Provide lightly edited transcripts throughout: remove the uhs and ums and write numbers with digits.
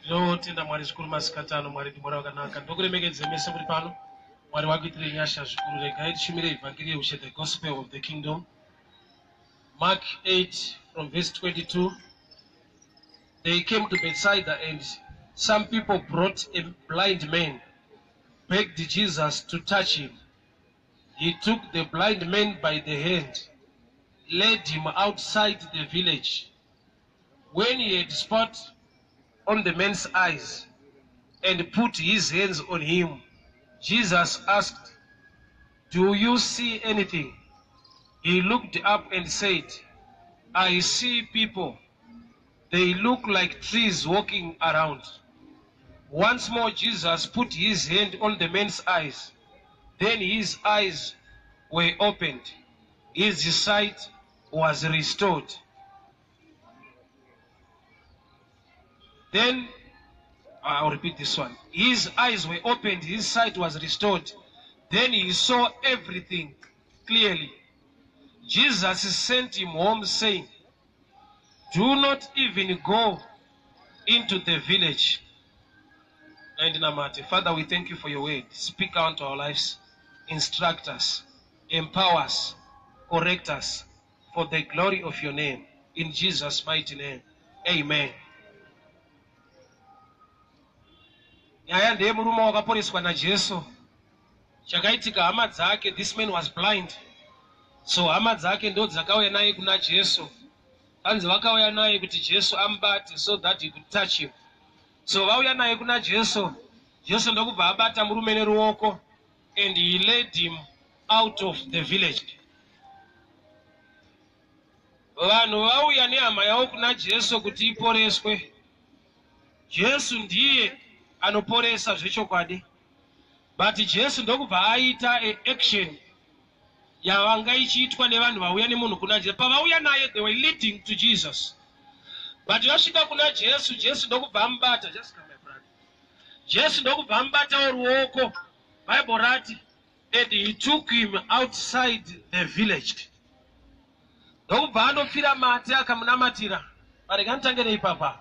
Tinotinda Mwari zvikuru masikatano Mwari ndimwari wakanaka. Ndokuremekedza mese muri pano. Mwari wakuitire nyasha zvikuru. Regai tishumire Evangeli ushe the gospel of the kingdom. Mark 8 from verse 22. They came to Bethsaida, and some people brought a blind man, begged Jesus to touch him. He took the blind man by the hand, led him outside the village. When he had spat on the man's eyes and put his hands on him, Jesus asked, "Do you see anything?" He looked up and said, "I see people. They look like trees walking around." Once more Jesus put his hand on the man's eyes. Then his eyes were opened. His sight was restored. Then, I'll repeat this one. His eyes were opened, his sight was restored. Then he saw everything clearly. Jesus sent him home saying, "Do not even go into the village." And Namate, Father, we thank you for your word. Speak unto our lives. Instruct us. Empower us. Correct us. For the glory of your name. In Jesus' mighty name. Amen. Nyaya ndiye murume wakaporeswa naJesu. Chakaitika hama dzake, this man was blind. So hama dzake ndo dzakauya naye kuna Jesu. Hanzi vakauya naye kuti Jesu ambate so that he could touch him. So vauya naye kuna Jesu. Jesu ndokubva abata murume neruoko, and he led him out of the village. Vanhu vauya nehama yavo kuna Jesu kuti iporeswe. Jesu ndiye anoporesa zvechokwadi. But Jesu ndokubva aita action yavanga ichiitwa nevanhu vauya nemunhu kuna Jesu. Pavauya naye they were leading to Jesus. But vasvika kuna Jesu, Jesu ndokubva amubata. Just come my brother. Jesu ndokubva amubata ruoko. Bible rati, and he took him outside the village. Ndokubva andopfira mate akamunamatira. Varega nditangire ipapa.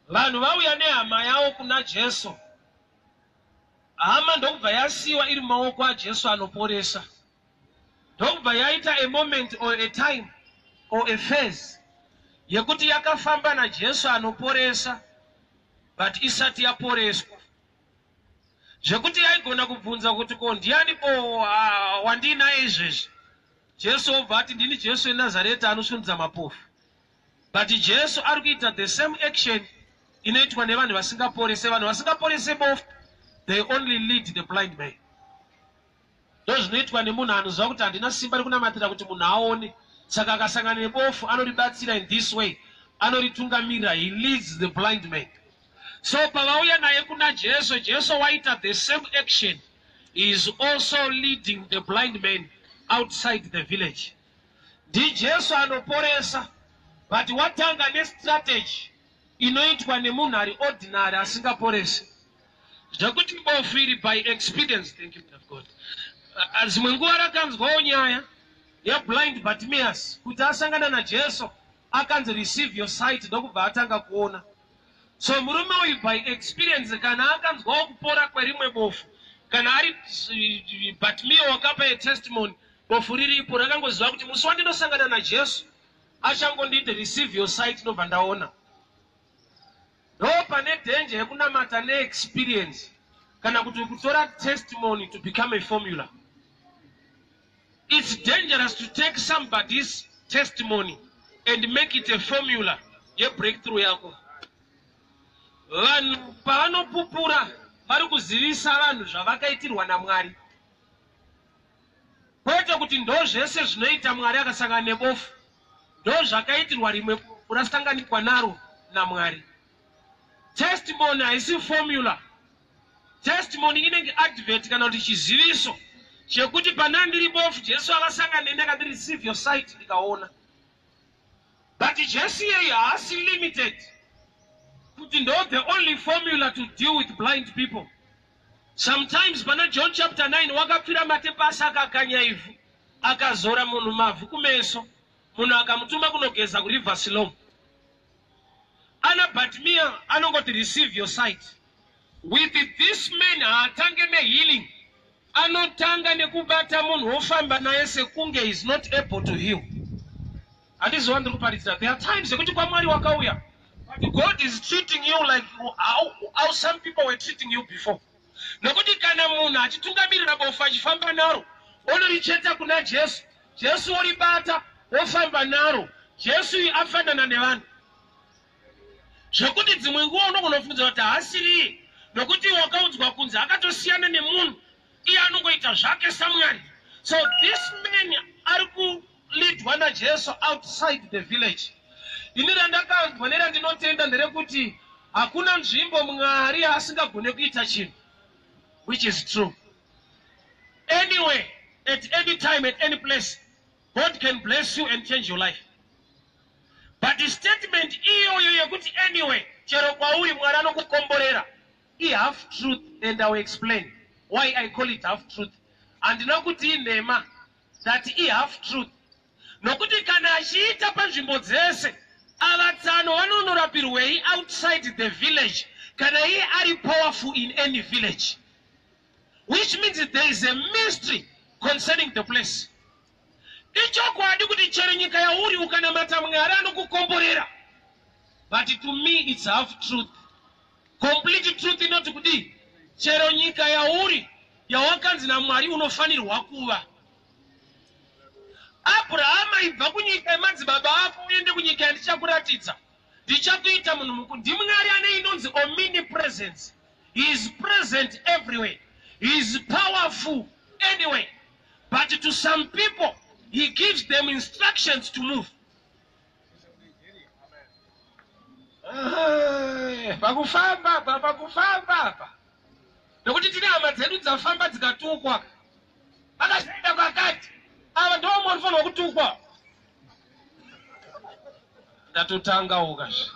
Vanhu vauya nehama yavo kuna Jesu. Hama ndokubva yasiwa iri mumaoko aJesu anoporesa. Ndokubva yaita a moment or a time or a phase yekuti yakafamba naJesu anoporesa, but isati yaporeswa. Zvekuti yaigona kubvunza kuti ko ndianipo wandinaye izvezvi. Jesu obva ati ndini Jesu weNazareta anosundudza mapofu. But Jesu ari kuita the same action inoitwa nevanhu vasingaporese. Vanhu vasingaporese bofu, they only lead the blind man. Ndozvinoitwa nemunhu anoziva kuti handina simba rekunamatira kuti munhu aone. Saka akasangana nebofu anoribatsira in this way. Anoritungamirira, he leads the blind man. So pavauya naye kuna Jesu, Jesu waita the same action. He is also leading the blind man outside the village. Ndi Jesu anoporesa, but watanga nestrategy inoitwa nemunhu ari ordinary asingaporesi. Zvekuti bofu iri by experience, thank you of God. Zimwe nguva rakanzwawo nyaya yeblind Bartimaeus kuti asangana naJesu akanzi receive your sight ndokubva atanga kuona. So murume uyu by experience kana akanzwawo kupora kwerimwe bofu, kana ari Bartimaeus wakapa testimony, bofu riripo rakangoziva kuti musi wandinosangana naJesu achangonditi receive your sight ndobva ndaona. Ndo pane danger yekunamata neexperience kana kuti kutora testimony to become a formula. It's dangerous to take somebody's testimony and make it a formula ye breakthrough yako. Vanhu pavanopupura vari kuzivisa vanhu zvavakaitirwa naMwari. Kwete kuti ndo zvese zvinoita Mwari akasangana nebofu, ndo zvakaitirwa rimwe rasanganikwa naro naMwari. Testimony haisi formula. Testimony inenge advert kana kuti chiziviso chekuti pana ndiri bofu Jesu akasangana neni akati receive your sight ndikaona. But Jesu yeye haasi limited kuti ndo the only formula to deal with blind people. Sometimes pana John chapter 9 wakapfira mate pasi akakanya ivhu akazora munhu mavhu kumeso, munhu akamutuma kunogeza kuRiver Siloam. ana Bartimaeus anongoti receive your sight. With this man atange ne healing. Anotanga nekubata munhu wofamba naye sekunge is not able to heal. And this is one kuparitsa. There are times that Mwari wakauya, but God is treating you like how some people were treating you before. Nokuti kana munhu achitungamirira bofu achifamba naro, onoricheta kuna Jesu. Jesu oribata, ofamba naro. Jesu afanana nevanhu. Zvekuti dzimwe nguva unofunga kuti haasiri, nokuti wakaudzwa kunzi akatosiyana nemunhu, iye anongoita zvake saMwari. So this man ari kulidwa naJesu outside the village. Ini randakazwa nerandinotenda nderekuti hakuna nzvimbo Mwari asingagone kuita chinhu, which is true. Anyway, at any time, at any place, God can bless you and change your life. But the statement iyo yekuti anyway, chero kwauri Mwari anokukomborera, I have truth, and I will explain why I call it half truth. And nokuti nema that I have truth. Nokuti kana achiita panzvimbo dzese, avatsano vanonorapirwei outside the village, kana iye ari powerful in any village. Which means that there is a mystery concerning the place. Ichokwadi kuti chero nyika yauri ukanamata Mwari anokukomborera. But to me it's half truth. Complete truth inoti kuti chero nyika yauri yawakanzi naMwari unofanirwa kuva. Abraham aibva kunyika yemadzibaba ako uende kunyika yandichakuratidza. Ndichakuita munhu mukuru. NdiMwari ane inonzi omnipresence. He is present everywhere. He is powerful anyway. But to some people, he gives them instructions to move. Pakufamba. Nokuti tine hama dzedu dzafamba dzikatukwa. Akaenda kwakati. Ava ndiwo munofanirwa kutukwa. Ndatotanga ukashi.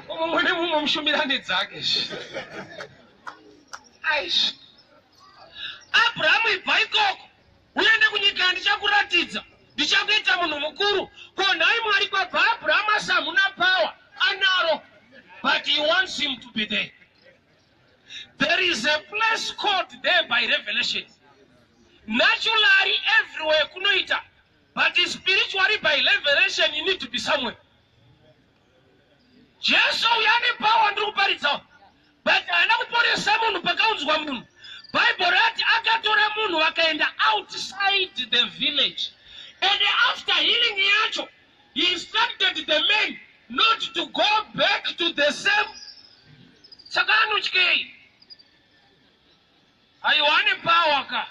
Umwe nemumwe mushumirane dzake. Aish. Abraham ibva ikoko. Uende kunyika yandichakuratidza. Ndichakuita munhu mukuru. Ko nhai Mwari kwabva Abraham asi hamuna power. Anaro. But he wants him to be there. There is a place called there by revelation. Naturally everywhere kunoita. But spiritually by revelation you need to be somewhere. Jesu yani power ndikuparitsa. But anakuporesa munhu pakaunzwa munhu. Bible rati akatora munhu wakaenda outside the village. And after healing yacho, he instructed the men not to go back to the same. Sakanuchkei. Aiwane power ka.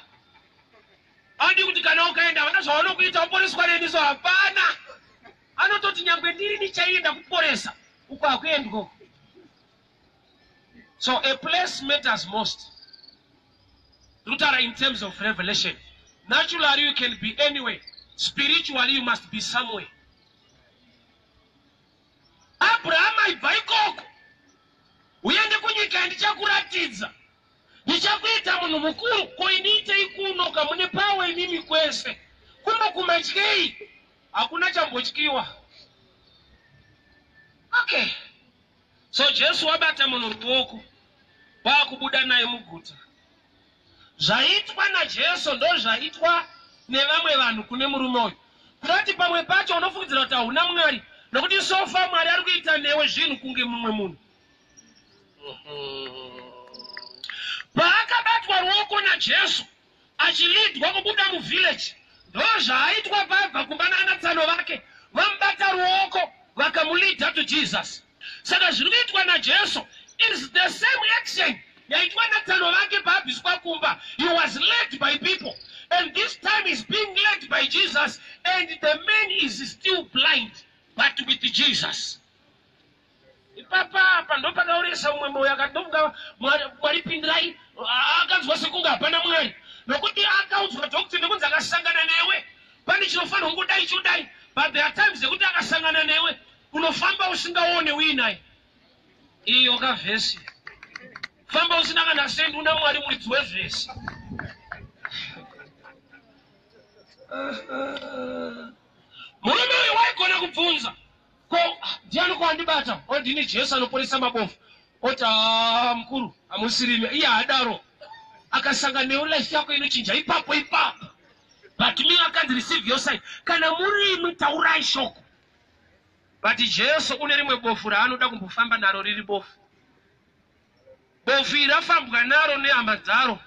Andi kuti kana ukaenda vanazvaona kuita uporeswa neniso hapana. Anototi nyangwe ndiri ndichaenda kuporesa. Uko akuendiko. So a place matters most. In terms of revelation. Naturally you can be anywhere. Spiritually you must be somewhere. Abraham aibva ikoko. Uende kunyika ndichakuratidza. Ndichakuita munhu mukuru. Koiniite ikuno kamune pawe imimi kwese. Kuno kumatyei. Hakuna chambotyiwa. Okay. So Jesu wabata munhu ruoko. Vakubuda naye muguta. Zvaitwa naJesu ndo zvaitwa nevamwe vanhu kune murume uyu. Kurati pamwe pacho unofungidzira kuti hauna Mwari. Nokuti sofa Mwari ari kuita newe zvinhu kunge mumwe munhu. Paakabatwa ruoko naJesu achilidwa kubuda muvillage, ndo zvaaitwa pabva kumbana anatsano vake. Vamubata ruoko vakamulidha to Jesus. Saka zviri kuitwa naJesu is the same action. He was led by people, and this time he's being led by Jesus, and the man is still blind, but with Jesus. Papa, ndo pakauresa umwe moyo akatomga waripindirai akanzwa sekunga hapana Mwari. Nokuti akaudzwa kuti ndokunzi akasangana newe pane chinofanira kungodai chodai. But there are times zekuti akasangana newe unofamba usingaone uinaye. Iyo kavhesi. Famba usina kana sendi una Mwari mwedzi wevhesi. Murume uyu waigona kubvunza ko ndiani kwandibata odini Jesu anoporesa mabofu oti mkuru amusirime iye adaro akasanga neo life yako inochinja ipapo but me I can't receive your side kana muri taurai shoko but Jesu une rimwe bofu raanoda kumbofamba naro riri bofu irafambwa naro nehama dzaro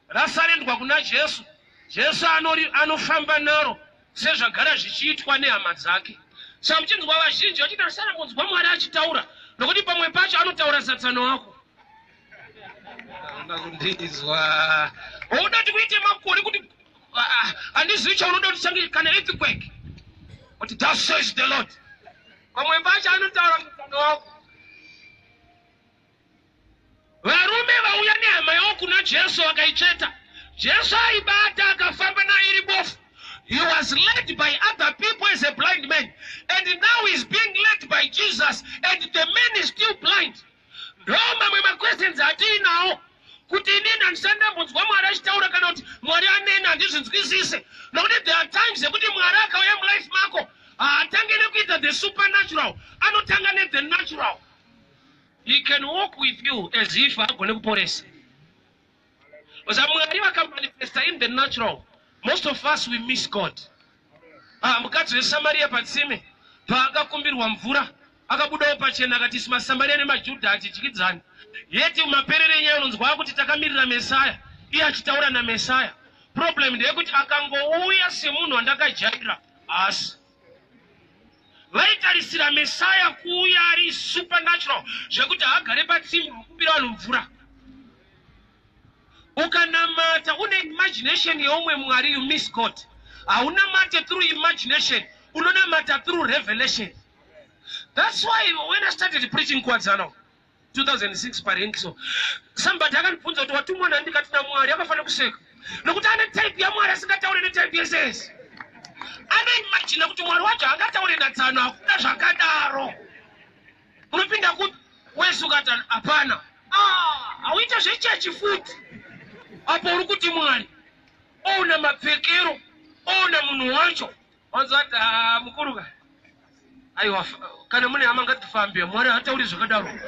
rasarendwa kuna Jesu anofamba naro sezvagara zvichiitwa nehama dzake. Saka muchinzwa vazhinji vachiti asara munzwa Mwari achitaura nokuti pamwe pacho anotaura satsano wako. Ndakundizwa unoda kuti kuite makore kuti handizivi chaunoda kuti change kana earthquake kuti thus says the Lord. Pamwe pacho anotaura satsano wako. Varume vauya nehama yavo kuna Jesu vakaicheta. Jesu aibata akafamba nayo iri bofu. He was led by other people as a blind man. And now he's being led by Jesus. And the man is still blind. No, my questions are now. Kuti inini andisanda munzwa Mwari achitaura kana kuti Mwari anena handizvinzwisise. Nokuti there are times kuti Mwari akauya mulife mako hatange nekuita the supernatural. Anotanga ne the natural. He can walk with you as if agone kuporesa. Because Mwari vakamanifesta in the natural. Most of us we miss God. Mukadzi weSamaria patsime paakakumbirwa mvura akabudawo pachena akati maSamaria nemaJudha achidyidzana. Yeti mumaperere nyaya unonzwa kuti takamirira Mesaya iye achitaura naMesaya. Problem ndeyekuti akangouya semunhu wandakajaira asi vaitarisira Mesaya kuuya ari supernatural zvekuti agare patsime kukumbira vanhu mvura. Ukanamata une imagination yeomwe Mwari, you miss God. Haunamate through imagination, unonamata through revelation. That's why when I started preaching kwadzana 2006 parenso, somebody akanibvunza kuti watumwa nandikati naMwari akafana kuseka nokuti ane type yaMwari asingataure netype yeses. Anoimagina kuti Mwari wacho angataure natsano hakuna zvakadaro. Unopinda kuti wese ukati hapana hauita zvechechi futi. Apo uri kuti Mwari ouna mapfekero ouna munhu wacho wanzati mukuruka aiwa kana mune hama ngatifambe Mwari hatauri zvakadaro.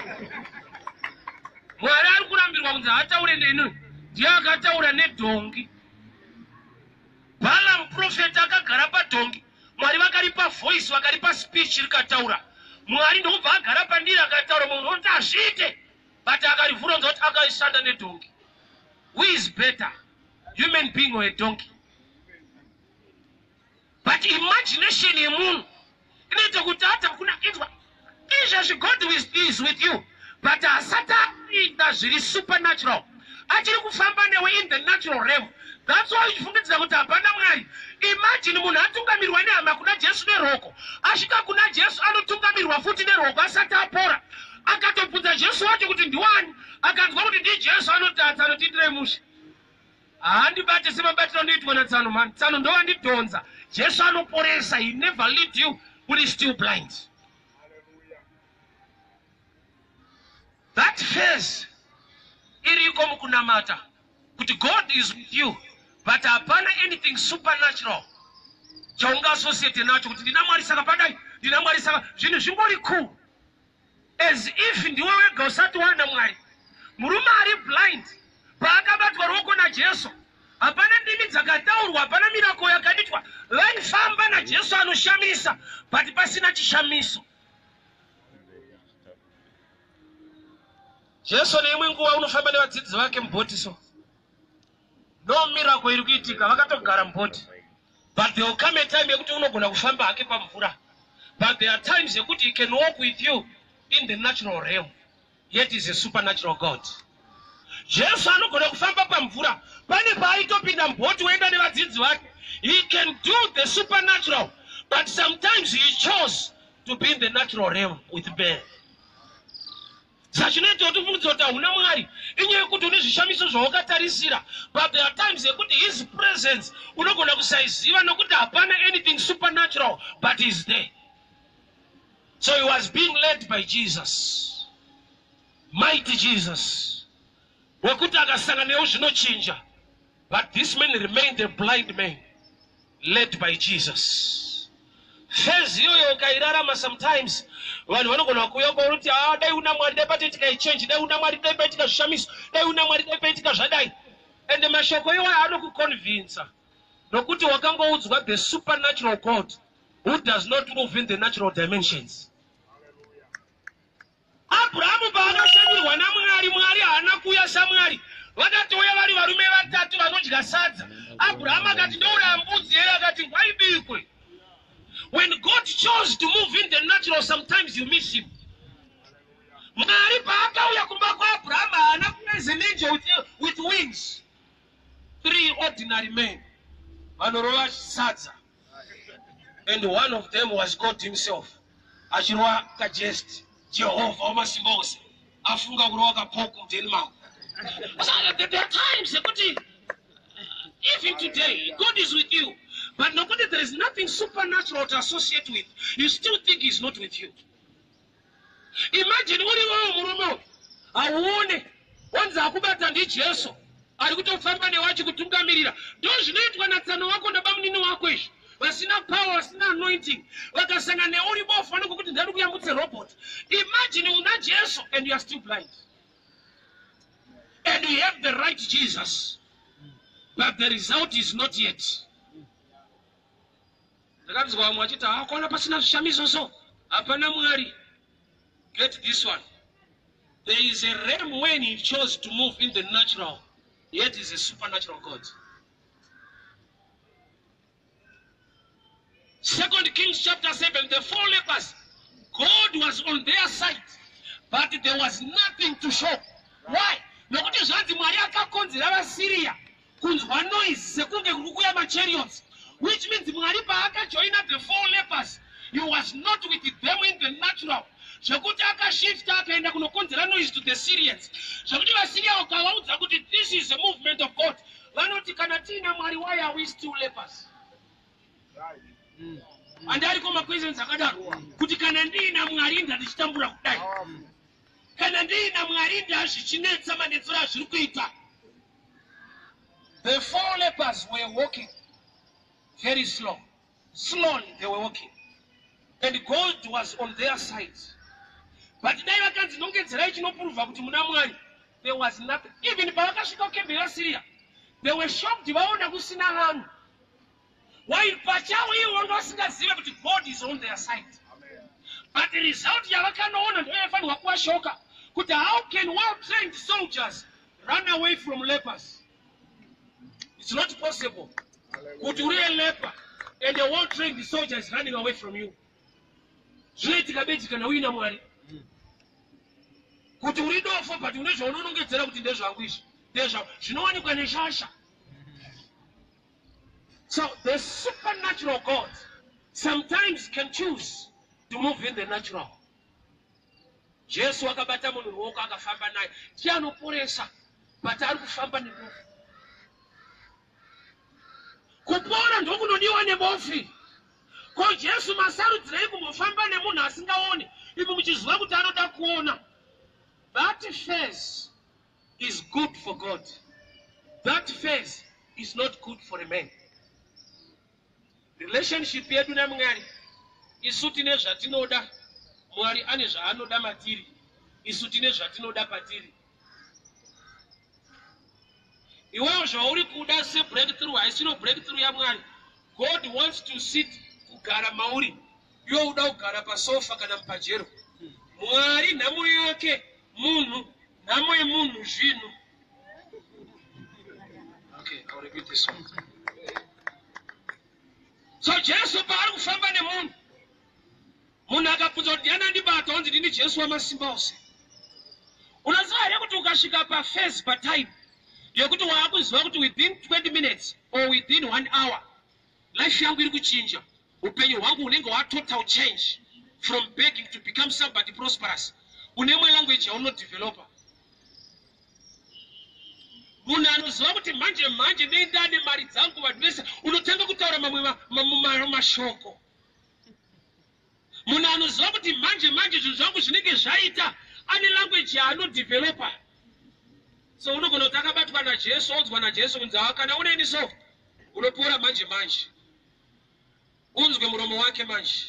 Mwari ari kurambirwa kunzi hataure neni ndiye akataura nedhongi. Balaam prophet akagara padhongi Mwari vakaripa voice vakaripa speech rikataura. Mwari ndokubva agara pandiri akataura munhu unoti azviite but akarivhura kunzi kuti akaishanda nedhongi. Who is better, human being or a donkey? But imagination yemunhu inoita kuti hata kuna itwa izvezvi God is with you, but asati aita zviri supernatural achiri kufamba newe in the natural realm. That's why uchifungidzira kuti hapana Mwari. Imagine munhu atungamirwa nehama kuna Jesu neroko, asvika kuna Jesu anotungamirwa futi neroko asati apora. Akatobvunza Jesu wacho kuti ndiwani, akanzwa kuti ndi Jesu anotatsa anotitire musha. Handibate semabatiro anoitwa natsano man. Tsano ndowandidhonza. Jesu anoporesa. He never lead you when he's still blind. That phase iriko mukunamata kuti God is with you, but hapana anything supernatural chaungaasociate nacho kuti ndina Mwari saka padai ndina Mwari saka zvinhu zvingori cool as if ndiwe wega usati wana Mwari. Murume ari blind paakabatwa ruoko naJesu hapana ndimi dzakataurwa, hapana mirako yakaditwa. Vaifamba naJesu anoshamisa but pasina chishamiso. Jesu neimwe nguva unofamba nevadzidzi vake mubhotiso, no miracle iri kuitika, vakatogara mubhoti. But there will come a time yekuti unogona kufamba hake pamvura. But there are times yekuti he can walk with you in the natural realm, yet is a supernatural God. Jesu anogona kufamba pamvura, pane paaitopinda mubhoti uenda nevadzidzi vake. He can do the supernatural, but sometimes he chose to be in the natural realm with men. Zachinoita kuti ufungidze kuti hauna Mwari inyaya yekuti une zvishamiso zvawakatarisira, but there are times yekuti his presence unogona kusaiziva nokuti hapana anything supernatural, but he's there. So he was being led by Jesus, mighty Jesus, wekuti akasangana newo zvinochinja. But this man remained a blind man, led by Jesus. phase iyoyo ukairarama sometimes vanhu vanogona kuuya kuti dai una mwari dai pati tikaichange, dai una mwari dai paitika zvishamiso, dai una mwari dai paitika zvadai. And mashoko iwayo anokuconvinsa nokuti wakangoudzwa the supernatural God who does not move in the natural dimensions. Abrahamu paakashanyirwa naMwari, Mwari haana kuuya saMwari. Vakatouya vari varume vatatu vanodya sadza. Abrahamu akati ndoura mbudzi here, akati ngaibikwe. When God chose to move in the natural, sometimes you miss him. Mwari paakauya kumba kwaAbrahamu haana kuuya as an angel with wings. 3 ordinary men vanorova sadza. And one of them was God himself. Achirova kajesti Jehovah wamasimba ose. Afunga kurova kapoko mdenimako. There are times, even today, God is with you. But nobody, there is nothing supernatural to associate with. You still think he's not with you. Imagine uri wewe murume auone wanza akubata ndi Jesu ari kutofamba newachi kutungamirira. Ndo zvinoitwa natsano wako nabamunini wako izvi. Vasina power, vasina anointing. Vakasanga neuri bofu vanongo kuti ndari kuyambutse robot. Imagine una Jesu and you are still blind. And you have the right Jesus. But the result is not yet. Ndakabvunzwa vamwe vachiti hakona pasina zvishamiso so. Hapana Mwari. Get this one. There is a realm when he chose to move in the natural, yet is a supernatural God. 2 Kings chapter 7, the 4 lepers, God was on their side, but there was nothing to show. Why? Nokuti zvanzi Mwari akakonzera vaSyria kunzwa noise sekunge kukuya machariot, which means Mwari paakajoina the 4 lepers, he was not with them in the natural. Zvekuti akashifta akaenda kunokonzera noise to the Syrians. Zvekuti vaSyria vakavaudza kuti this is a movement of God. Vanoti kana tiina Mwari, why are we still lepers? And ariko makwezens akadaro kuti kana ndiina Mwari ndatichitambura kudai. Kana ndiina Mwari ndazvichinetsa manetsero azviri kuita. The 4 lepers were walking very slowly they were walking, and God was on their side. But dai vakanzi nongedzerai chinoprova kuti muna Mwari, there was nothing. Even pavakasvika kukembe yaSyria, they were shocked vaona kusina vanhu. While pachavo ivo vanga vasingazive kuti God is on their side. Amen. But the result yavakanoona ndoyafanirwa kuvashoka kuti how can well-trained soldiers run away from lepers? It's not possible. Kuti uri a leper and a well-trained soldier is running away from you. Zvinoitika beti kana uina Mwari. Kuti uri dofo but une zvaunonongedzera kuti ndezvangu izvi. Zvinowanikwa neshasha. So the supernatural God sometimes can choose to move in the natural. Jesu akabata munhu ruoko akafamba naye. Tianoporesa but ari kufamba nerufu. Kupora ndokunodiwa nebofi. Ko Jesu masarudzirei kumbofamba nemunhu asingaoni ipo muchiziva kuti anoda kuona. That phase is good for God. That phase is not good for a man. Relationship yedu naMwari isu tine zvatinoda, Mwari ane zvaanoda matiri, isu tine zvatinoda patiri. Iwewe zvauri kuda se breakthrough haisino breakthrough yaMwari. God wants to sit kugara mauri, iwe uda kugara pasofa kana pajero. Mwari nhamo yake munhu, nhamo yemunhu zvinhu. Okay, I'll repeat this one. So Jesu paari kufamba nemunhu, munhu akabvunza kuti ndiani andibata, onzi ndini Jesu wamasimba ose. Unoziva here kuti ukasvika paphase patime yekuti waakuziva kuti within 20 minutes or within 1 hour life yangu iri kuchinja, upenyu hwangu unenge total change from begging to become somebody prosperous. Unemwe language yaunodevelopa. Munhu anoziva kuti manje nendane mari dzangu vanhu vese, unotanga kutaura mamwe mashoko. Munhu anoziva kuti manje zvinhu zvangu zvinenge zvaita, ane language yaanodevelopa. So unogona kuti akabatwa naJesu, odzwa naJesu kunzi kana uneini so unopora manje. unzwe muromo wake manje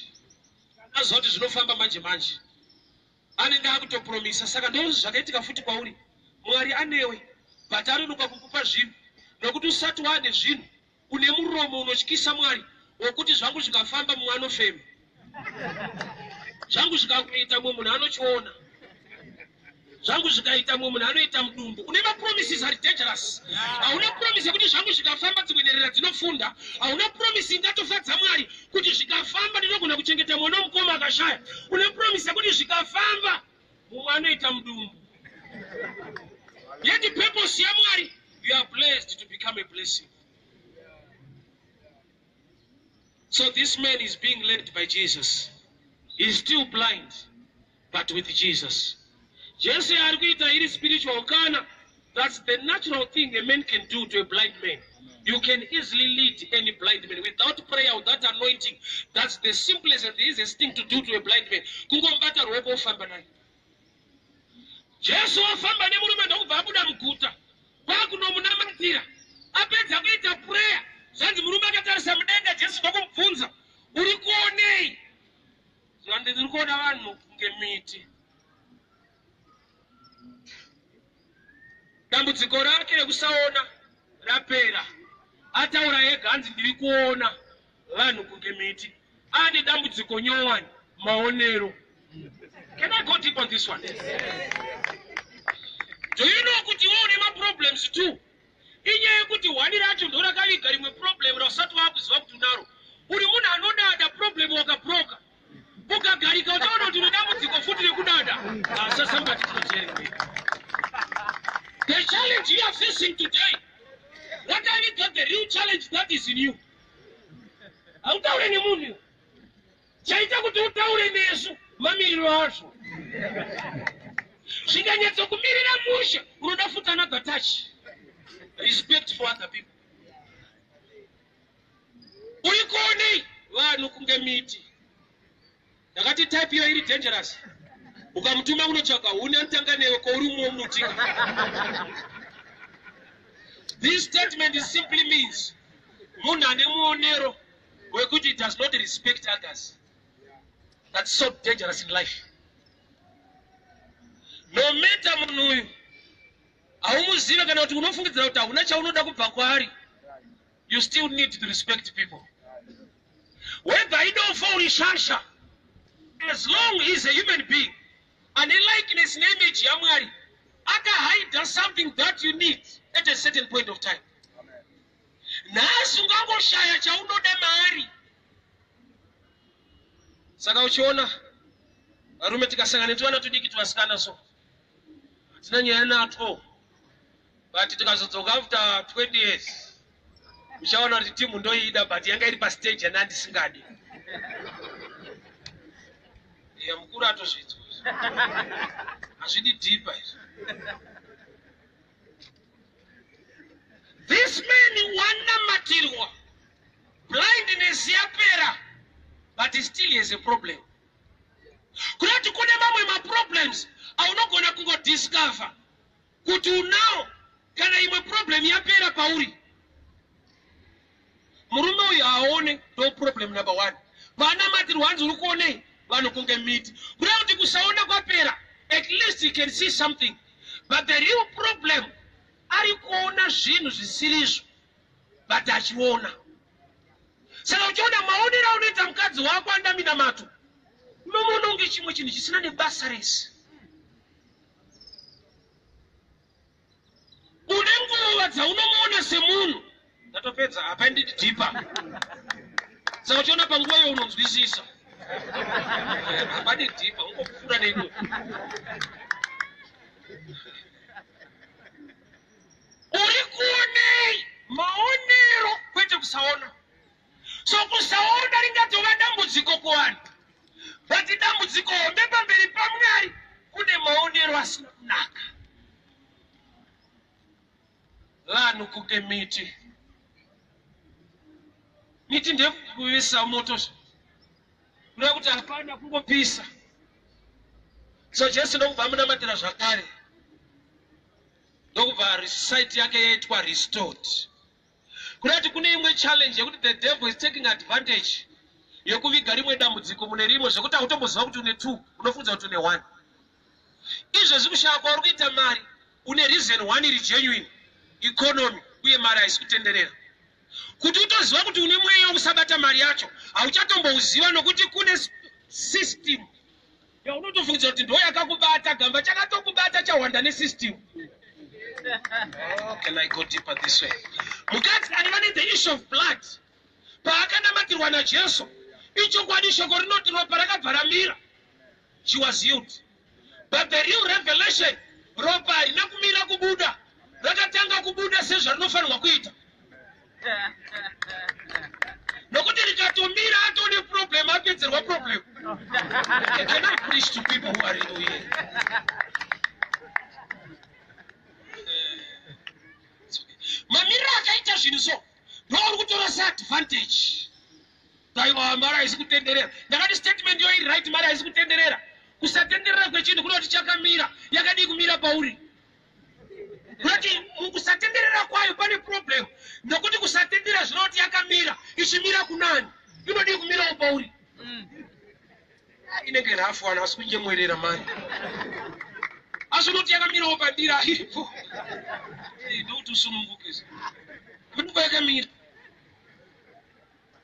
azoti zvinofamba manje manje anenge akutopromisa. Saka ndozvo zvakaitika futi kwauri. Mwari anewe but anonoka kukupa zvinhu nokuti usati wane zvinhu une muromo unotyisa Mwari wokuti zvangu zvikafamba mumwe anofema, zvangu zvikakuita mumwe munhu anochiona, zvangu zvikaita mumwe munhu anoita mudumbu. Une mapromises ari dangerous. Hauna promise kuti zvangu zvikafamba dzimwe nherera dzinofunda. Hauna promise ingatofadza Mwari kuti zvikafamba ndinogona kuchengeta mwana womukoma akashaya. Une promise kuti zvikafamba mumwe anoita mudumbu. Yet the purpose ya Mwari, you are blessed to become a blessing. So this man is being led by Jesus. He is still blind, but with Jesus. Jesus is spiritual. That's the natural thing a man can do to a blind man. You can easily lead any blind man without prayer, without anointing. That's the simplest and the easiest thing to do to a blind man. Jesu afamba nemurume ndokubva abuda muguta kwakunomunamatira apedza kuita prayer. Zvanzi murume akatarisa mudenga. Jesu ndokumubvunza, uri kuonei? Ndiri kuona vanhu kunge miti. Dambudziko rake rekusaona rapera. Ataura ega anzi ndiri kuona vanhu kunge miti. Ane dambudziko nyowani, maonero. Can I go deep on this one? Do you know kuti wewe une problems too? Inyaya kuti wani racho ndo rakaliga rimwe problem rasati wakuziva kuti unaro. Uri munhu anodada problem wakabroka. Ukagarika utaona kuti une dambudziko futi rekudada. So somebody to tell me. The challenge you are facing today, that I got the real challenge that is in you. Hautaure nemunhu. Chaita kuti utaure nesu mamiriro acho. Zvikanyatso kumirira musha unoda futana gatachi. Respect for other people. Uri kuonei vanhu kunge miti. Ndakati type iyo iri dangerous. Ukamutuma unotsvaka unatanga newe kouri mumwe munotinga. This statement simply means munhu ane muonero wekuti it does not respect others. That's so dangerous in life. No matter munhu uyu haumuzive kana kuti unofungidzira kuti hauna chaunoda kubva kwaari, you still need to respect people. Whether I don't fall shasha, as long as he's a human being, and a likeness and image ya Mwari, akahide something that you need at a certain point of time. Nasu ungangoshaya chaunoda maari. Saka uchiona varume tikasangana tiwana tudiki twasikana so tina nyaya nato, but tikazodzoka after 20 years uchaona kuti timu ndoida but yanga iri pastage and andisingadi. Mukuru atozvitwa hazvidi deeper. This man wanamatirwa, blindness yapera, but he still has a problem. Kunati kune mamwe ma-problems aunogona kungodiscover kuti unao kana imwe problem yapera pauri. Murume uyu aone ndo problem number 1. Vanamatirwa hanzi uri kuonei vanhu kunge miti. Kuda kuti kusaona kwapera, at least you can see something. But the real problem ari kuona zvinhu zvisirizvo but achiona. Saka uchiona maonero aunoita mukadzi wako andamina mato, unomuona unge chimwe chinhu chisina nebasa rese. Une nguva dzaunomuona semunhu, ndatopedza hapainditi dhipa. Saka uchiona panguva iyo unonzwisisa. Hapadi dhipa, ungopfuura neino. Uri kuonei maonero kwete kusaona. So kusaona ringatova dambudziko kuvanhu, but dambudziko hombe pamberi paMwari kune maonero asina kunaka. Vanhu kunge miti. Miti ndekuvisa moto, kuda kuti hapana kungopisa. So Jesu ndokubva amunamatira zvakare, ndokubva sight yake yaitwa restored. Kuda kuti kune imwe challenge yekuti the devil is taking advantage yokuviga rimwe dambudziko mune rimwe zvekuti hautomboziva kuti une 2 unofunza kuti une 1. Izvo zvikushaka kwauri kuita mari une reason 1 iri genuine, economy uye mari haisi kutenderera. Kuti utoziva kuti une mweya wokusabata mari yacho hauchatombouziva nokuti kune system yaunotofungidzira kuti ndo yakakubata, gamba chakatokubata chawanda nesystem. Oh, can I go deeper this way? Mukadzi aiva the issue of blood paakanamatirwa naJesu, ichokwadi shoko rinoti ropa rakabva ramira. She was healed. But the real revelation, ropa harina kumira kubuda, rakatanga kubuda sezvarinofanirwa kuita. Nokuti rikatomira atone problem, apedzerwa problem. Can I preach to people who are in here? Mamira akaita zvinhu so ndouri kutora seadvantage. Taiwa mari haisi kutenderera. Ndakati statement yo iri right, mari haisi kutenderera. Kusatenderera kwechinhu kunoti chakamira, yakadii kumira pauri. Kuti mukusatenderera kwayo pane problem. Nokuti kusatendera zvinoti yakamira, ichimira kunani, inodii kumirawo pauri. Inenge rafu wana asi kunyemwerera mari. Asi unoti yakamirawo pandira ipo. Ndokuti usunungukisa. Kuti yakamira.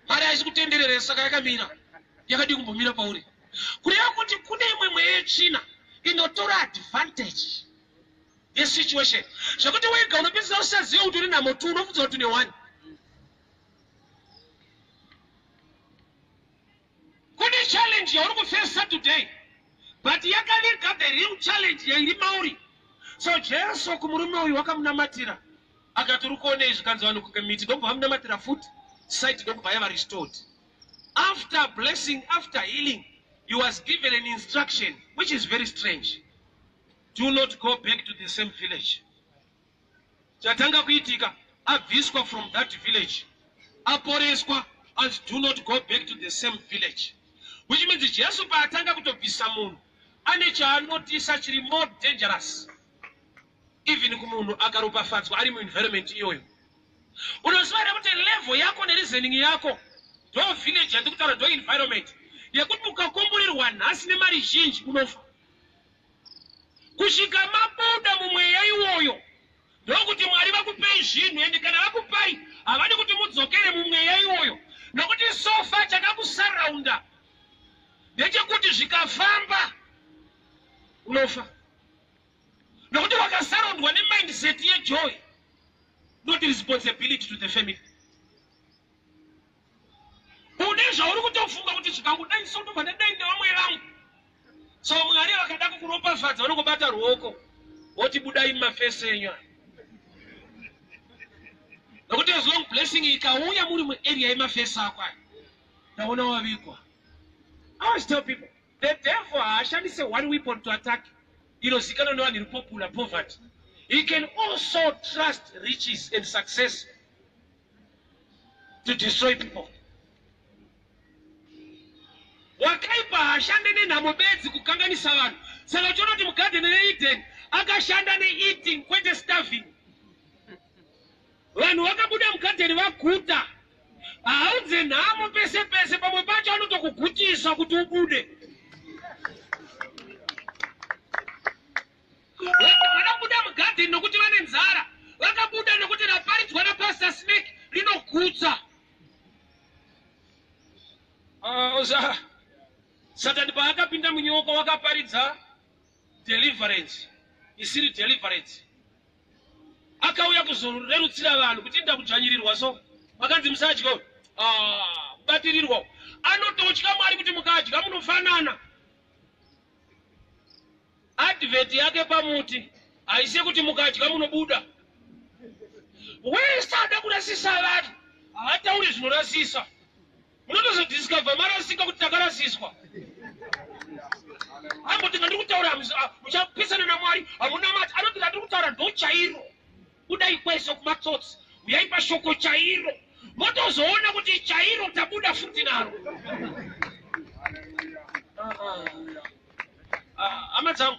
Mari haisi kutenderera saka yakamira. Yakadii kumbomira pauri. Kureva kuti kune imwe mweya yetsvina inotora advantage yesituation zvokuti wega unopedzisa usaziva kuti uri namo 2 unofunza kuti une 1. Kune challenge yauri kufesa today, but yakaviga the real challenge yairi mauri. So Jesu kumurume uyu wakamunamatira akati uri kuona izvi kanzi vanhu kukamiti ndobva vamunamatira futi sight ndobva yava restored. After blessing, after healing, he was given an instruction which is very strange. Do not go back to the same village. Chatanga kuitika, abviswa from that village. Aporeswa, and do not go back to the same village. Which means Jesu paatanga kutobvisa munhu ane chaanotisa chiri more dangerous. Even kumunhu akaropafadzwa ari muenvironment iyoyo. Unoziva here kuti level yako nereasoning yako ndo village yandikutaura ndo environment yekuti mukakomborerwa nhasi nemari zhinji unofa. Kusvika mabuda mumweya iwoyo ndokuti Mwari vakupei zvinhu, ende kana vakupai havadi kuti mudzokere mumweya iwoyo, nokuti sofa chakakusaraunda ndechekuti zvikafamba unofa. Nokuti wakasaraundwa nemindset yejoy, not responsibility to the family. Une zvauri kutofunga kuti zvikangodai sodobva ndadai ndevamwe vangu. So Mwari vakada kukuropafadza vanongobata ruoko voti budai mumafese enyu. Nokuti as long blessing ikauya muri muarea yemafese ako aya ndaona wavigwa. I always tell people the devil haashandise one weapon to attack. Inozikanwa nevanhu iri popular poverty. He can also trust riches and success to destroy people. Wakaipa hashande nenhamo bedzi kukanganisa vanhu. Saka uchiona kuti mugadheni reEden akashanda neeating kwete starving. Vanhu vakabuda mugadheni vaguta, haudze nhamo pese pese, pamwe pacho anotokugutiswa kuti ubude. Vakabuda mugadheni nokuti vane nzara, vakabuda nokuti raparidzwa napastor snake rinogutsa. Satani paakapinda munyoko wakaparidza deliverance isiri deliverance, akauya kuzorerutsira vanhu kuti inda kudzvanyirirwa. So vakanzi musadya, kubatirirwa. Anototya Mwari kuti mukadya munofanana. Advert yake pamuti haisi kuti mukadya munobuda. Wese ada kurasisa vanhu havatauri zvinorasisa. Munotozodiscover marasika kuti takarasiswa. Amboti ndiri kutaura muchapesana naMwari hamuna mati. Anoti ndiri kutaura ndo chairo. Kudai kwese kumatsotsi uyai pashoko chairo. Motozoona kuti chairo tabuda futi naro. Hama dzangu,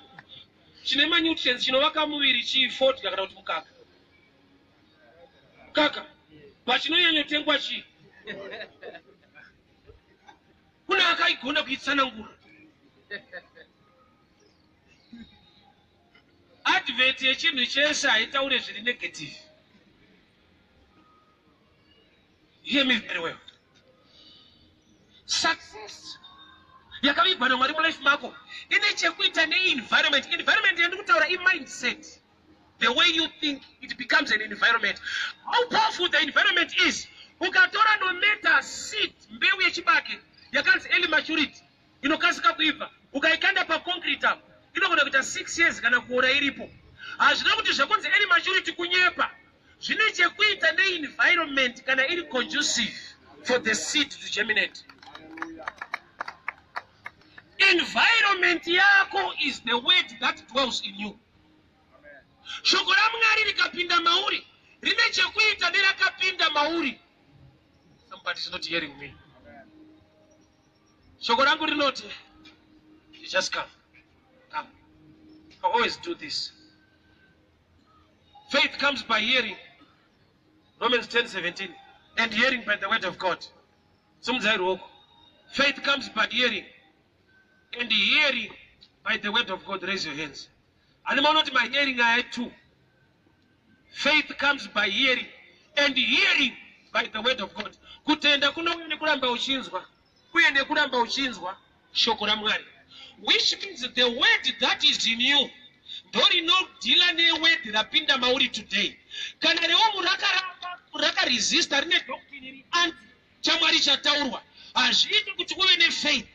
chine manutrients chinovaka muviri chii-40 kana kuti mukaka. Mukaka pachinonyanyotengwa chii? kuna akaigona kuitsanangura. Advert yechinhu chese haitaure zviri negative. Hear me very well. Success yakavigwa naMwari mulife mako ine chekuita environment. Environment yandikutaura mindset. The way you think, it becomes an environment. How powerful the environment is. Ukatora no matter seed mbeu yechibage yakanzi early maturity inokasika kuibva ukaikanda pa concrete apo inogona kuita 6 years kana kuora iripo. Hazvina kuti zvakunzi early maturity kunyepa. Zvine chekuita environment kana iri conducive for the seed to germinate. Environment yako is the word that dwells in you. Shoko la Mwari likapinda mauri rine chekuita nerakapinda mauri. Somebody is not hearing me. Shoko langu rinoti, you just come. I always do this. Faith comes by hearing. Romans 10:17. And hearing by the word of God. Faith comes by hearing. And hearing by the word of God. Raise your hands. And I'm not my hearing, I had too. Faith comes by hearing. And hearing by the word of God. Kutenda kuno kuyende kulamba uchinzwa. Kuyende kulamba uchinzwa. Shoko la Mwari. Which means the word that is in you. Dori no dila ne word rapinda mauri today. Kana leo muraka resist arine doctrine anti chamwari chataurwa. Azviti kuti kuve ne faith.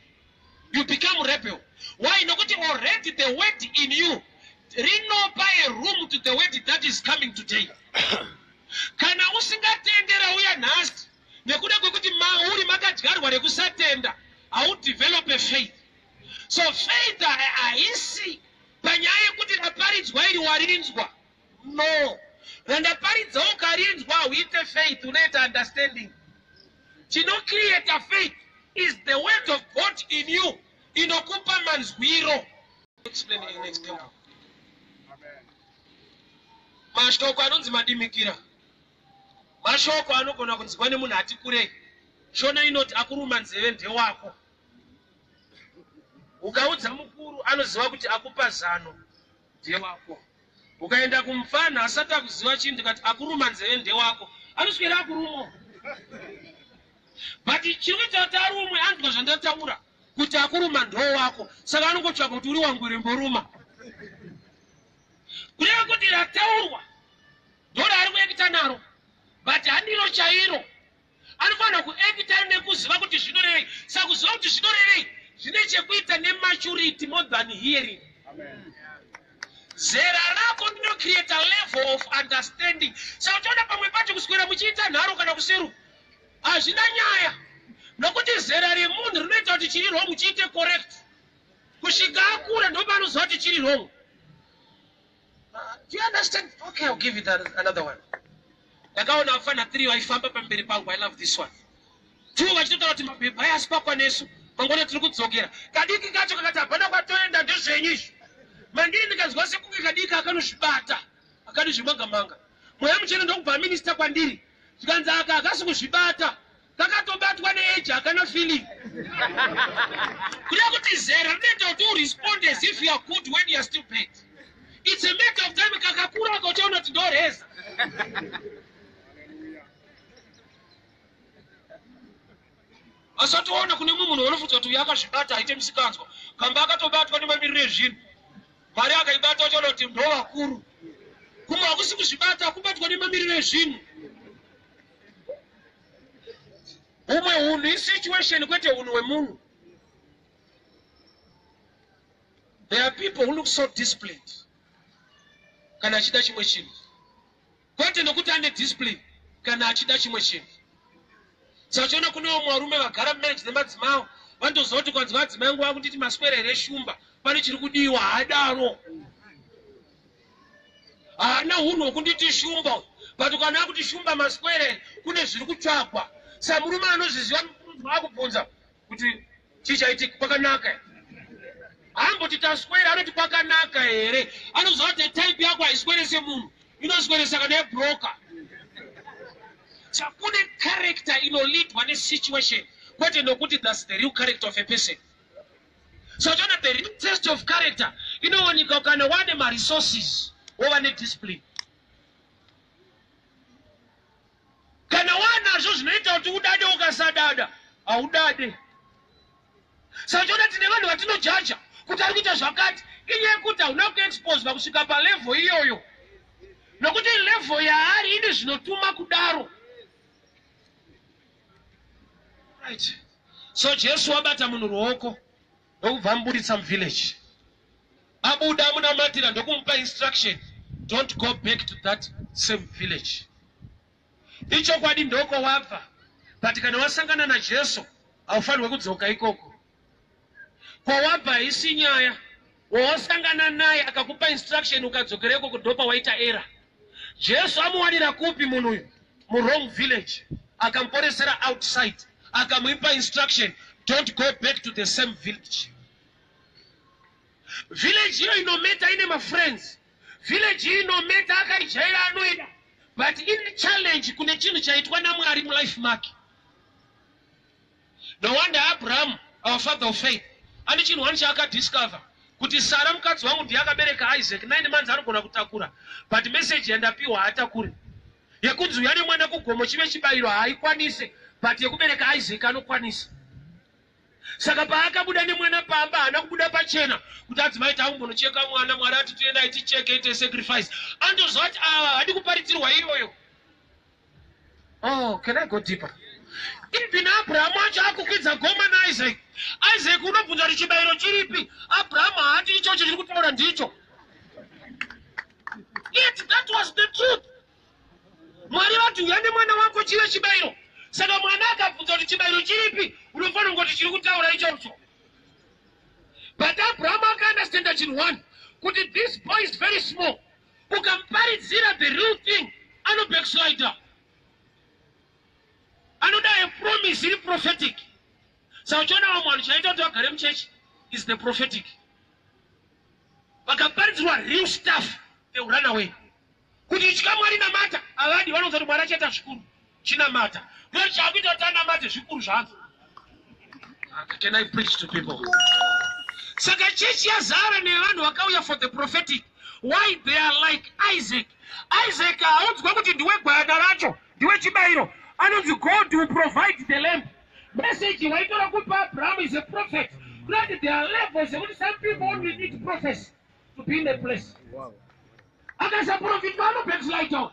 You become rebel. Why? Nokuti already the word in you. Rino buy a room to the word that is coming today. Kana usingatendera uya nhasi. Nekuda kwekuti mauri makadyarwa rekusatenda. How develop a faith. So faith haisi panyaya kuti raparidzwa iri warinzwa. No. Randaparidza ukarinzwa uite faith, unoita understanding. Chino create a faith is the word of God in you. Inokupa manzwiro. Explain in example. Mashoko anonzi madimikira. Mashoko anogona kunzwa nemunhu ati kurei. Shona inoti akuruma nzeve ndewako. Ukaudza mukuru anoziva kuti akupa zano ndewako. Ukaenda kumfana asati akuziva chinhu kuti akuruma nzeve ndewako. Anoswera akurumo. But chirikuita kuti arumwe anzwa zvandataura kuti akuruma ndowako. Saka anongotsvaka kuti uri wangu rimboruma. Kureva kuti rataurwa ndora ari kuekita naro. But handiro chairo. Anofanira kuekita nekuziva kuti zvinorevei. Saka kuziva kuti zvinorevei zvine chekuita nematurity more than hearing. Amen. Zera rako ndino create a level of understanding. Saka uchiona pamwe pacho kuswera muchiita nharo kana kuseru. Hazvina nyaya. Nokuti zera remunhu rinoita kuti chiri wrong muchiite correct. Kusvika akura ndo panoziva kuti chiri wrong. Do you understand? Okay, I'll give you another one. Ndakaona vafana 3 vaifamba pamberi pangu. I love this one. 2 vachitotaura kuti mabhebha ayasipakwa nesu. Mangona tiri kudzokera. Kadiki kacho kakati hapana kwatoenda ndezvenyu izvi. Mandiri ndikazwa sekunge kadiki akanozvibata. Akanozvimanga-manga. Mweya muchena ndokubva minista kwandiri. Zvikanzi aka akasi kuzvibata. Kakatobatwa neeji akana feeling. Kureva kuti zera rinoita kuti urespond as if you are good when you are still bad. It's a matter of time kakakura kachaona kuti ndoreza. Asatoona kune mumwe munhu unofunga kuti yakazvibata aite musikanzwa. Kamba akatobatwa nemamiriro ezvinhu. Mwari akaibata uchaona kuti ndo vakuru. Kumwe hakusi kuzvibata akubatwa nemamiriro ezvinhu. Umwe unhu isituation kwete unhu wemunhu. There are people who look so disciplined. Kana achida chimwe chinhu. Kwete nokuti ane discipline kana achida chimwe chinhu. Sachiona kunewo mwarume vagara mumarriage nemadzimai vandoziva kuti kwanzi madzimai angu akunditi maswerere shumba pane chiri kudiwa haadaro. Haana hunhu hwekunditi shumba. But kana akuti shumba maswerere kune zviri kutsvagwa. Saka murume anozviziva munhu akubvunza kuti chichaitika kwakanaka here. Haamboti taswera anoti kwakanaka here. Anoziva kuti type yako haiswerese munhu. Inosweresa kana yebroker. Kune character inoleadwa nesituation. kwete nokuti that's the real character of a person. So chona the real test of character inowanika kana wane ma resources over ne discipline. Kana wana zvo zvinoita kuti udade ukasadada audade. So chona tine vanhu vatinojaja kuti ari kuita zvakati inyaya yekuti hauna kuexpose kusvika palevel iyoyo. Nokuti level yaari ine zvinotuma kudaro. Right. So Jesu wabata munhu ruoko ndokubva amubuditsa muvillage. Abuda amunamatira ndokumupa instruction, don't go back to that same village. Icho kwadi ndoko wabva, but kana wasangana naJesu haufanirwe kudzoka ikoko. Kwa wabva isi nyaya, wasangana naye akakupa instruction ukadzokera ikoko ndopa waita error. Jesu amuwanira kupi munhu uyu? Mu wrong village. Akamporesera outside. Akamuipa instruction, don't go back to the same village. Village hiyo inometa ine ma friends. Village hiyo inometa akaijaira anoida. But in challenge kune chinhu chaitwa naMwari mu life mark. No wonder Abraham, our father of faith, ane chinhu wani chaakadiscover kuti Sara mukadzi wangu ndiye akabereka Isaac, 9 months anogona kutakura. But message yandapiwa haatakuri. Yekunzi uyane mwana kugomo chive chibayiro haikwanise, but yekubereka Isaac anokwanisa. Saka paakabuda nemwana pamba haana kubuda pachena kuti adzimai taumbonocheka mwana, Mwari ati tiendai ticheke ite sacrifice. Andozva kuti hadi kuparidzirwa iyoyo. Oh, can I go deeper? Even Abraham wacho akukwidza goma naIsaac. Isaac unobvunza kuti chibayiro chiripi? Abraham haati ichocho chiri kutaura ndicho. Yet that was the truth. Mwari vati uyane mwana wako chive chibayiro. Saka mwana akabvunza kuti chibayiro chiripi? Unofanira kungoti chiri kutaura ichocho. But Abraham akaunderstanda chinhu one, kuti this boy is very small. Ukamparidzira the real thing, ano backslider. Anoda a promise iri prophetic. Saka uchiona vamwe vanhu chaita kuti vagare muchechi is the prophetic. Vakaparidzirwa real stuff, they will run away. Kuti ichika Mwari namata, havadi vanonza kuti Mwari achaita zvikuru. Chinamata. Mwari chaakuita kuti anamate zvikuru zvangu. Can I preach to people? Saka chechi yazara nevanhu vakauya for the prophetic. Why they are like Isaac? Isaac haaudzwa kuti ndiwe gwayana racho, ndiwe chibayiro. Anonzi God will provide the lamb. Message waitora kupa Abraham is a prophet. Not there are levels. Some people only need prophets to be in a place. Akasa prophet vano backslide out.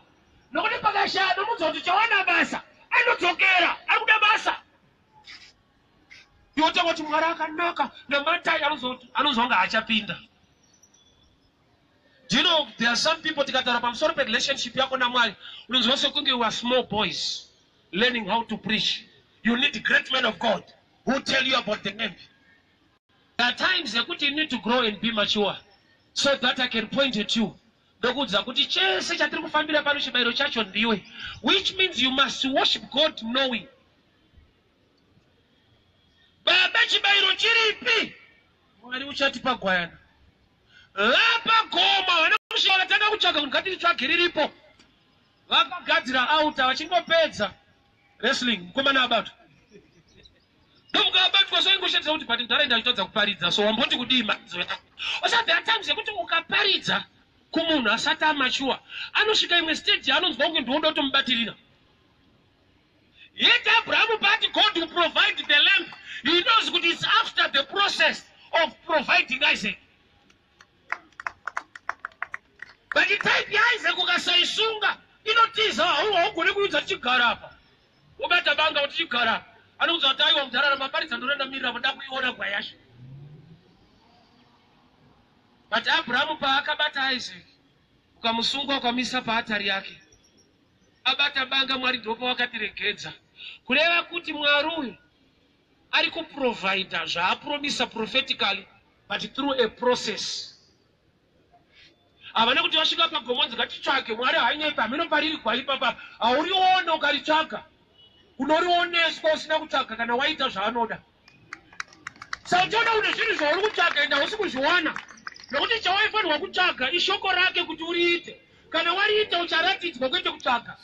Nokuti pakashaya nomunzi kuti chawana basa. Anodzokera, arikuda basa. Yota kuti Mwari akanaka namatai anozonga achapinda. Do you know there are some people tikataura pamusoro pe relationship yako naMwari unonzwa sekunge you are small boys learning how to preach. You need great men of God who tell you about the name. There are times that you need to grow and be mature so that I can point at you. Which means you must worship God knowing. Baba chibayiro chiripi? Mwari uchatipa gwayana. Lapa goma wanakushika vakatanga kutsvaka kuti ngatitsvage riripo. Vakagadzira auta vachingopedza wrestling mukomana abatwa. Ndomukabatwa soingoshandisa kuti pati ntaraunda ichitodza kuparidza, so wamboti kudii mazoeta. Osa there are times yekuti ukaparidza kumunhu asati amachua anosvika imwe stage yaanonzwa kunge ndinoda kutomubatirira. Yet Abraham party God will provide the lamb. He knows that it's after the process of providing Isaac. But the type ya Isaac ukasaisunga inotiza haugone kuudza chigara apa. Ubata banga kuti chigara. Anouza kuti aiwa mudharara maparidza ndorenda mirira voda kuiona gwayasha. But Abraham paakabata Isaac ukamusunga ukamisa paatari yake. Abata banga Mwari ndopa wakatiregedza. Kureva kuti Mwari uyu ari kuprovida zvaapromisa prophetically but through a process. Havana kuti vasvika pagomonzi ngatitsvake Mwari hainyepa hamino pariri gwaipapa hauriona ukaritsvaka. Unorioneswa usina kutsvaka kana waita zvaanoda. Saka uchiona une zvinhu zvauri kutsvaka enda hausi kuzviwana. Nokuti chawaifanirwa kutsvaka ishoko rake kuti uriite. Kana wariita ucharatidzwa kwete kutsvaka.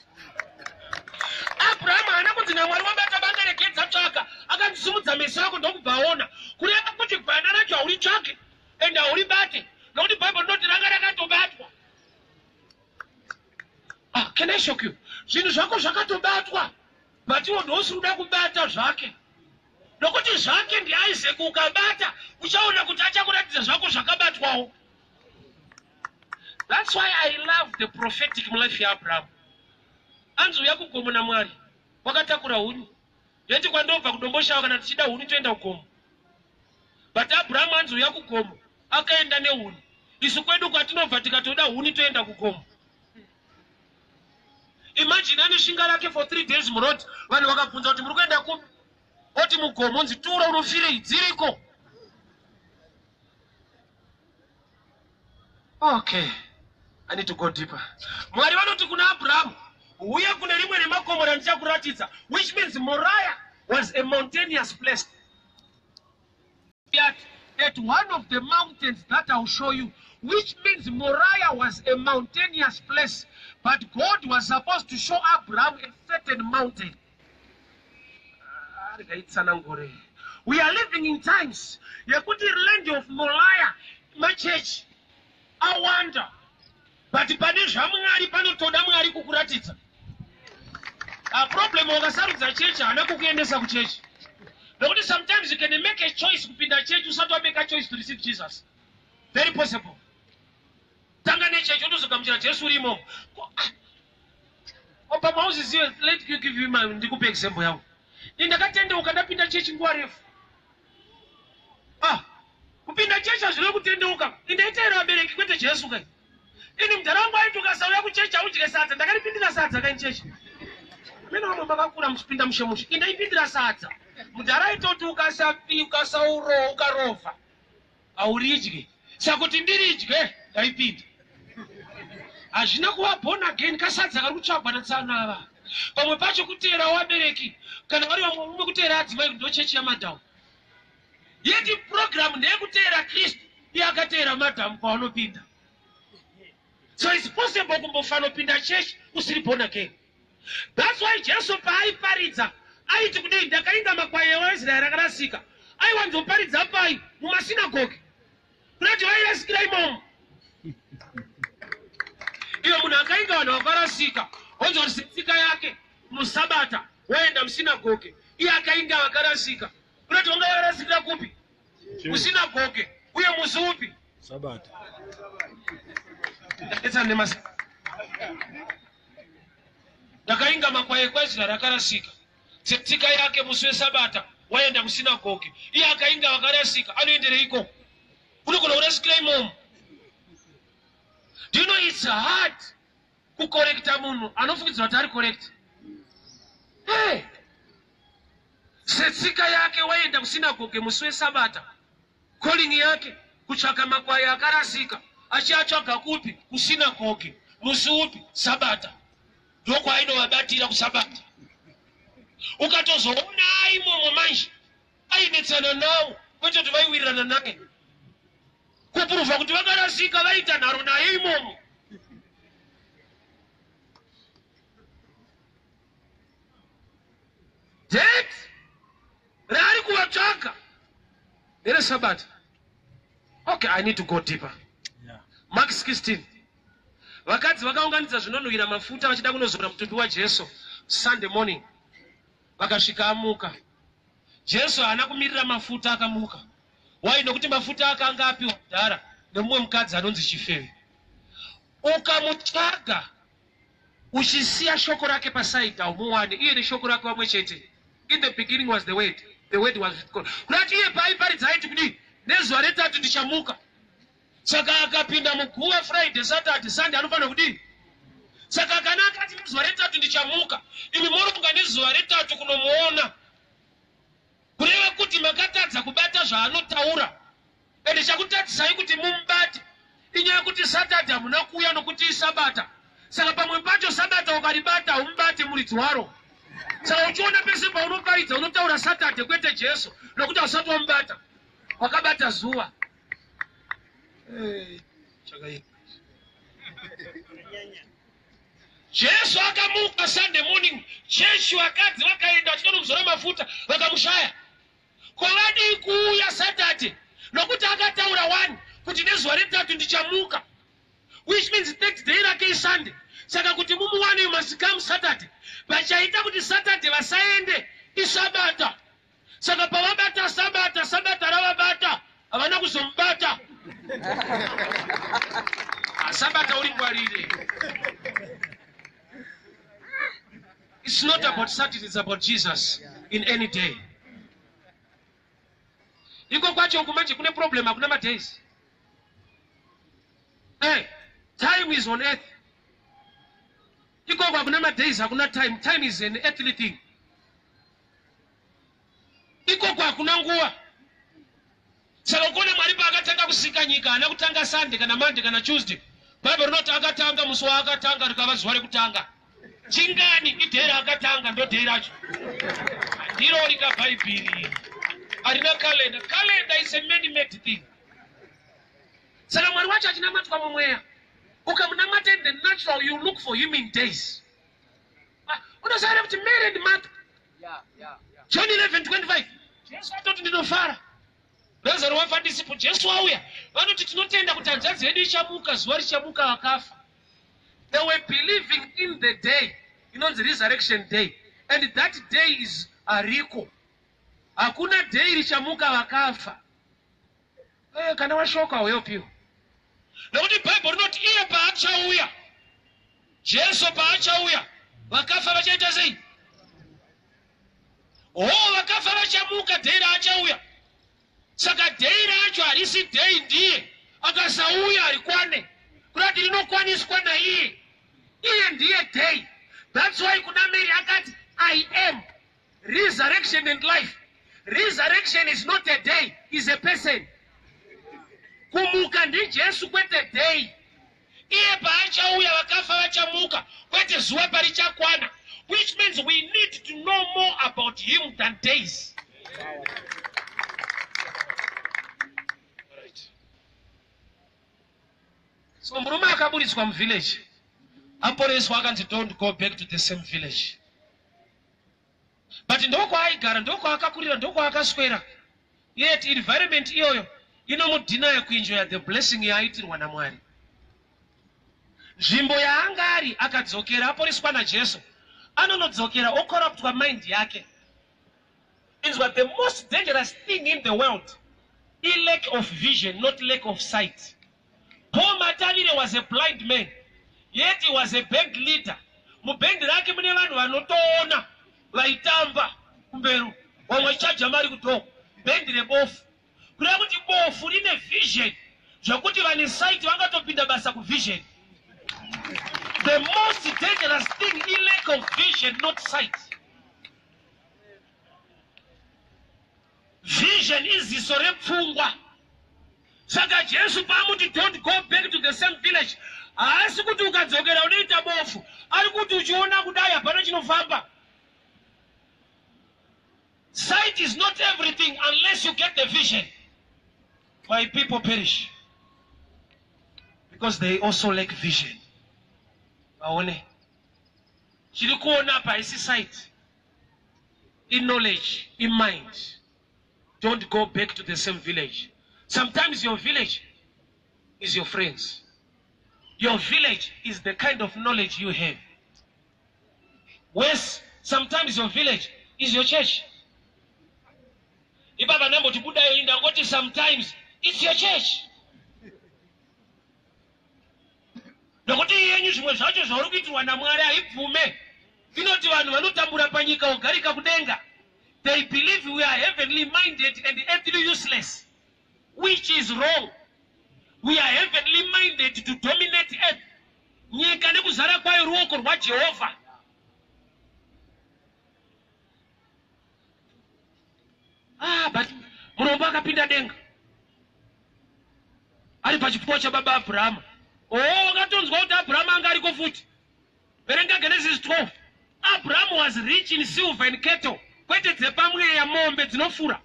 Abraham haana kunzi naMwari wabata banga regedza ndikatsatsvaka akandisimudza meso ako ndokubvaona kureva kuti gwanda racho hauritsvake ende hauribate nokuti bhaibheri rinoti ranga rakatobatwa. Can I shock you? Zvinhu zvako zvakatobatwa but iwo ndosiri kuda kubata zvake nokuti zvake ndiAisaac ukabata uchaona kuti achakuratidza zvako zvakabatwawo. That's why I love the prophetic life yaAbraham. Anzouya kugomo naMwari wakatakura huni yeti kwandobva kudomboshawa kana tichida huni toenda kugomo, but Abraham anzouya kugomo akaenda nehuni. Isu kwedu kwatinobva tikatoda huni toenda kugomo. Imagine ane shinga rake for 3 days muroti, vanhu vakabvunza kuti muri kuenda kupi, oti mugomo, nzi tura unofirei dziriko. Okay, I need to go deeper. Mwari vanoti kuna Abraham, uye kune rimwe remakomo randichakuratidza, which means Moriah was a mountainous place. Yet at one of the mountains that I'll show you, which means Moriah was a mountainous place, but God was supposed to show Abraham a certain mountain. We are living in times, you put the land of Moriah, my church, I wonder, but a problem of the church, and church. Because sometimes you can make a choice within the church, you start to make a choice to receive Jesus. Very possible. Tangane church, you don't come to Jesus. Opa Moses here, let me give you my example. In the Katenda, you cannot be the church in Warif. Upin the church as local Tenduka. In the entire America, with the Jesus. In the Ramba to Gasawa church, I would get Satan. I can't be the Satan church. Men of Makakuram Spindam Shamush. In the Pidra Sata. Mudaraito to Kasapi, Kasauro, Karofa. Aurigi. Sakotindirige, I repeat. Ajinakuwa born again, Kasatsa Karucha Banasana. But when Pacho Kutera or Bereki, Canary Mukutera, my church madam. Yet the program Negutera Christ, Yakatera Madam, Pano Pinda. So it's possible to Bofano Pinda church who sleep born again. That's why Jesus Pai Paritza. I took the Kainda Makwayas, the Ragasika. I want to Paritza Pai, Mumasinagogue. Graduate Scramon. Munakainga no Garasika, Ojo Sikayake, Musabata, when I'm synagogue. Yakainga Garasika. Graduate Garasika Kupi. Musinagogue. We are Musupi. Sabat. It's a name. Nakainga Makwaye question, Rakarasika. Septika yake Muswe Sabata, waenda msinagoge. Iya akainga wakarasika, anoendere iko. Unokola urasika mom. Do you know it's hard to correct a munu? Anofukiza watari correct. Hey! Septika yake waenda msinagoge Muswe Sabata. Calling yake kuchaka makwaye akarasika. Achiachaka kupi kusinagoge. Musupi Sabata. Doko aino wabatira kusabata. Ukatozoona aimo manje ainetsana nawo kwete kuti vaiwirirana naye kuprova kuti vakarasika vaita nharo naye imomo. Date raari kuvatsvaka ere Sabata. Okay, I need to go deeper. Mark 16. Vakadzi vakaunganidza zvinonhuhwira mafuta vachida kunozora mutumbi waJesu Sunday morning. Vakasvika amuka. Jesu haana kumirira mafuta akamuka. Why? Nokuti mafuta akanga apiwa kudhara nemumwe mukadzi anonzi Chifeve. Ukamutsvaga uchisiya shoko rake pasaidha umuwane iye neshoko rake vamwe chete. In the beginning was the word. The word was with God. Kunati iye paiparidza aiti kudii nezuva retatu ndichamuka. Saka akapinda muguva Friday, Saturday, Sunday anofanira kudii. Saka kana akati nezuva retatu ndichamuka, imi moronga nezuva retatu kunomuona. Kureva kuti makatadza kubata zvaanotaura. Ende chakutadzisai kuti mumubate. Inyaya kuti Saturday hamuna kuuya nokuti iSabata. Saka pamwe pacho Sabata ukaribata umubate muridzi waro. Saka uchiona pese paunoparidza unotaura Saturday kwete Jesu nokuti hausati wamubata. Wakabata zuva. Jesu akamuka Sunday morning chechi wakadzi vakaenda vachinomuzora mafuta vakamushaya. Kwavadi kuuya Saturday nokuti akataura 1 kuti nezuva retatu ndichamuka, which means next day rake Sunday. Saka kuti mumuwane you must come Saturday. Vachaita kuti Saturday vasaende iSabata. Saka pavabata Sabata ravabata havana kuzomubata. Sabata uri ngwarire. It's not about Saturday, it's about Jesus in any day. Iko kwacho kumanje kune problem hakuna ma days. Hey, time is on earth. Iko kwa kuna ma days hakuna time. Time is an earthly thing. Iko kwa kuna nguwa. Saka kone Mwari akatanga kusika nyika ana kutanga Sunday kana Monday kana Tuesday. Bible not akatanga musi akatanga rikava zuva rekutanga. Chingani idhera akatanga ndo dhera racho. Ndiro rika Bible. Arina calendar. Calendar is a man-made thing. Saka Mwari wacho achinamatwa mumweya. Ukamunamata in the natural, you look for him in days. Unosara kuti married month. John 11:25. Jesu atoti ndinofara. Lazaro wafa disipo Jesu auya. Vanoti tinotenda kuti hanzvadzi yedu ichamuka, zuva richamuka vakafa. They were believing in the day, the resurrection day. And that day is ariko. Hakuna day richamuka vakafa. Kana washoka will help you. Nokuti Bible rinoti iye paachauya, Jesu paachauya, vakafa vachaita sei? Vakafa vachamuka day raachauya. Saka day racho harisi day ndiye. Akasauya harikwane. Kurati rinokwaniswa naiye. Iye ndiye day. That's why kuna Mary akati, I am resurrection and life. Resurrection is not a day, is a person. Kumuka ndi Jesu kwete day. Iye paachauya vakafa vachamuka kwete zuva parichakwana. Which means we need to know more about him than days. Alright. So murume akaburiswa muvillage. Aporeswa akanzi don't go back to the same village. But ndoko aigara, ndoko akakurira, ndoko akaswera. Yet environment iyoyo inomudinaya kuenjoya the blessing yaaitirwa naMwari. Nzvimbo yaanga ari akadzokera aporeswa naJesu. Anonodzokera okorruptwa mind yake. Is what the most dangerous thing in the world. A lack of vision, not lack of sight. Paul Matalire was a blind man, yet he was a band leader. Mubendi rake mune vanhu vanotoona vaitamba kumberu wamwe chaja mari kutoko bendi rebofu. Kureva kuti bofu rine vision zvakuti vane sight vangatopinda basa kuvision. The most dangerous thing is lack of vision, not sight. Vision is the sore pfungwa. Saka Jesu pamuti don't go back to the same village. Asi kuti ukadzokera unoita bofu. Ari kuti uchiona kudai hapana chinofamba. Sight is not everything unless you get the vision. My people perish because they also lack vision. Aone. Chiri kuona pa isi sight. In knowledge, in mind. Don't go back to the same village. Sometimes your village is your friends. Your village is the kind of knowledge you have. Whereas sometimes your village is your church. Ibaba nambo tibudayo inda ngoti sometimes it's your church. Nokoti yenyu zvimwe zvacho zvauri kuitirwa naMwari haibvume. Inoti vanhu vanotambura panyika ogarika kudenga. They believe we are heavenly minded and earthly useless, which is wrong. We are heavenly minded to dominate earth. Nyika nekuzara kwayo ruoko rwaJehovha. But murombo akapinda denga. Ari pachipfuwa chababa Abrahama. Akatonzwa kuti Abrahama anga ariko futi. Verenga Genesis 12. Abraham was rich in silver and cattle. Kwete dzepamwe ya mombe dzinofura.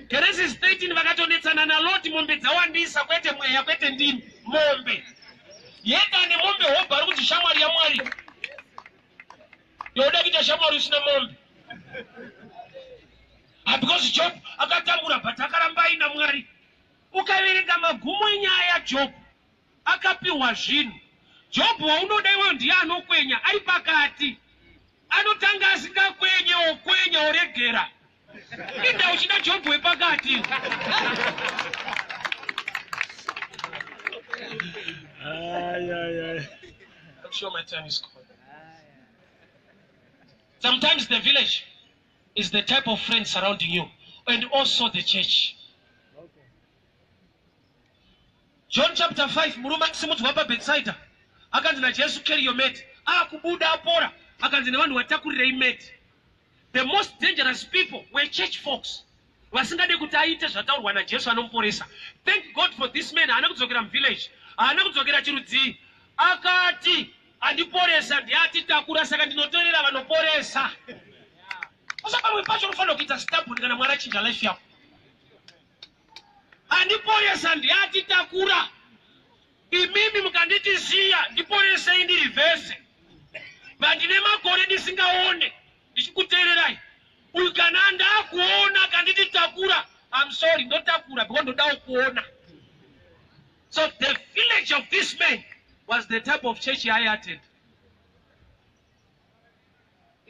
Genesis 13 vakatonetsana naLoti mombe dzawandisa kwete mweya kwete ndini mombe. Yeka ne mombe hoba ari kuti shamwari yaMwari. yoda kuita shamwari usina mombe. Because Job akatambura but akaramba aina Mwari. Ukaverenga magumo enyaya yaJob akapiwa zvinhu. Job waunoda iwewe ndiye anokwenya ari pakati. Anotanga asingakwenye okwenya oregera. Inda uchida Job wepakati. I'm sure my time is gone. Sometimes the village is the type of friends surrounding you, and also the church. John chapter 5, muruma simuti wapa Bethsaida. Akanzi naJesu carry your mate. Kubuda apora. Akanzi na vanhu vatakurira imate. The most dangerous people were church folks. Vasingade kuti aite zvataurwa naJesu anomuporesa. Thank God for this man. Haana kudzokera muvillage. Haana kudzokera chirudzi. Akati andiporesa ndiati takura saka ndinotorera vanoporesa. Saka pamwe pacho unofanira kuita stubborn kana Mwari achinja life yako. Andiporesa ndiati takura. Imimi mukanditisiya ndiporese indi reverse. Bandine makore ndisingaone. Ndichikuteererai. Uyu kana ndakuona kanditi takura. I'm sorry, ndotakura because ndoda kuona. So the village of this man was the type of church I attended.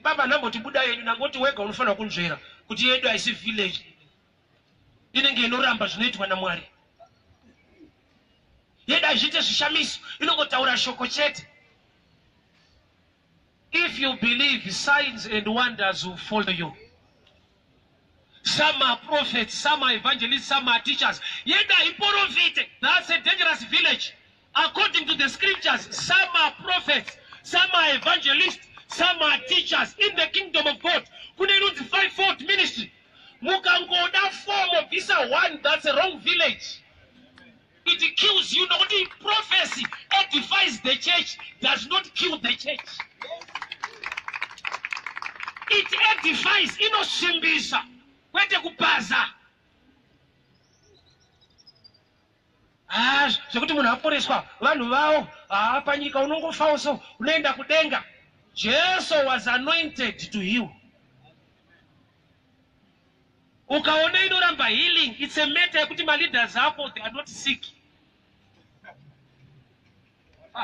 Baba namboti buda yenyu nangoti wega unofanira kunzvera kuti yedu haisi village. Inenge inoramba zvinoitwa naMwari. Yedu haizviite zvishamiso, inongotaura shoko chete. If you believe, signs and wonders will follow you. Some are prophets, some are evangelists, some are teachers. Yedu haiprofite. That's a dangerous village. According to the scriptures, some are prophets, some are evangelists, some are teachers in the kingdom of God. Kuna inunzi fivefold ministry. Mukangoda form of visa one, that's a wrong village. It kills you. Not the prophecy edifies the church, does not kill the church. It edifies, inosimbisa. Kwete kupaza. Zvekuti munhu aporeswa vanhu vavo panyika unongofawo so unoenda kudenga. Jesus was anointed to heal. Ukaona inoramba healing, it's a matter yekuti leaders ako they are not sick.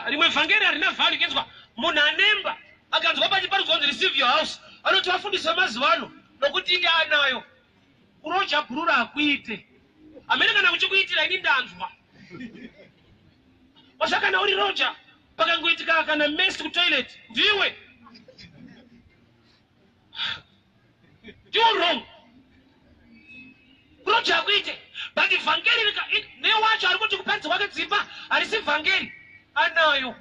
Rimwe vhangeri harina value kenzwa munhu anemba akanzwa pachipari kunzi receive your house anoti vafundisa mazuva ano nokuti iye anayo kuroja bhurura hakuite amene kana kuchikuitira ini ndanzwa wasakana uri roja pakangoitika kana mess kutoilet ndiwe you're wrong kuroja hakuite but vhangeri newacho ari kuti kupanzi wake dzimba harisi vhangeri anayo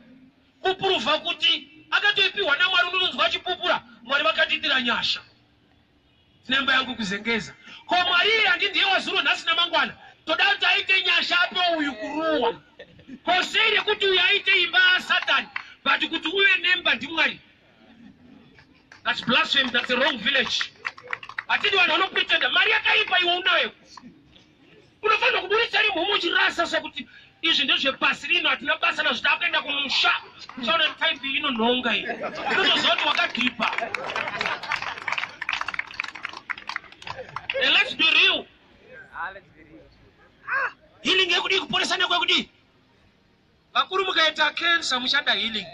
kupuruva kuti akatoipiwa naMwari unonzwa achipupura Mwari vakatitira nyasha. Nemba yangu kuzengeza. Kwa Mwari andi ndiye wazuru nasi na mangwana. Toda kuti aite nyasha ape uyu kuruwa. Kwa seire kuti uyu aite imba Satan. But kuti uwe nemba ndi Mwari. That's blasphemy, that's a wrong village. Atidi wanono pretenda. Mwari akaipa iwe unayo. Unafanya kuburisha rimu humujirasa so kuti izvi ndezvepasirino hatina basa nazvo takaenda kumusha chaona type inonhonga iyi inozozoti wakadhipa. And let's be real. Healing yekudi kuporesana kwekudi vakuru mukaita cancer muchada healing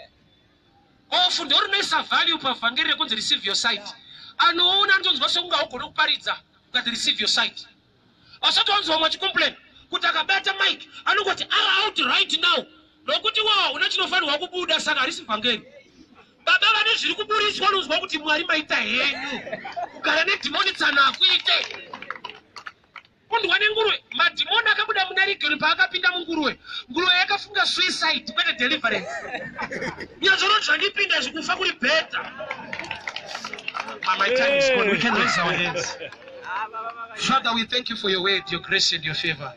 ofu ndorinoisa value pavhangeri rekunzi receive your sight anoona anozonzwa sekunga ugone kuparidza ukati receive your sight asati wanzwa mwachicomplain kuti akabata mic anongoti out right now nokuti wawo una chinofanirwa kubuda saka harisi vhangeri baba vane zviri kuburiswa unonzwa kuti Mwari maita henyu kugara nedhimoni tsana akuite kundwa nenguruve madhimoni akabuda muna rigoni paakapinda munguruve nguruve yakafunga suicide kwete deliverance nyazoroti zvandipinda zvikufa kuri bhedha. My time is gone. We can raise our hands. Father, we thank you for your word, your grace and your favor.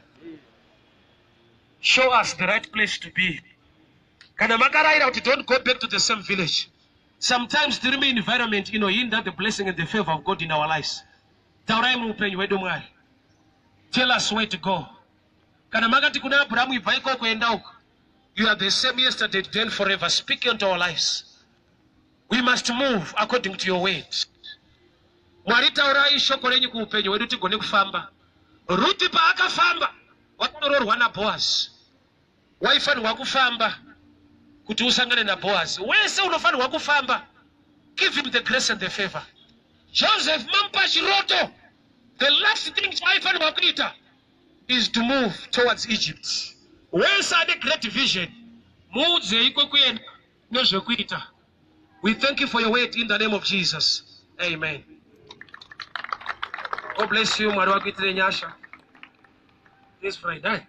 Show us the right place to be. Kana makaraira kuti don't go back to the same village. Sometimes the remain environment, hinder the blessing and the favor of God in our lives. Taurai muupenyu wedu Mwari. Tell us where to go. Kana makati kuna Abrahamu ibva ikoko enda uko. You are the same yesterday, today, and forever. Speak into our lives. We must move according to your word. Mwaritaura ishoko renyu kuupenyu wedu tigone kufamba. Ruti paakafamba wakanoroorwa naBhoazi. Waifanirwa kufamba kuti usangane naBhoazi. Wese unofanirwa kufamba. Give him the grace and the favor. Joseph mampa chiroto. The last thing chaifanirwa kuita is to move towards Egypt. Wese ane great vision. Muudze iko kuenda nezvekuita. We thank you for your word in the name of Jesus. Amen. God bless you, Mwari wakuitire nyasha. This Friday.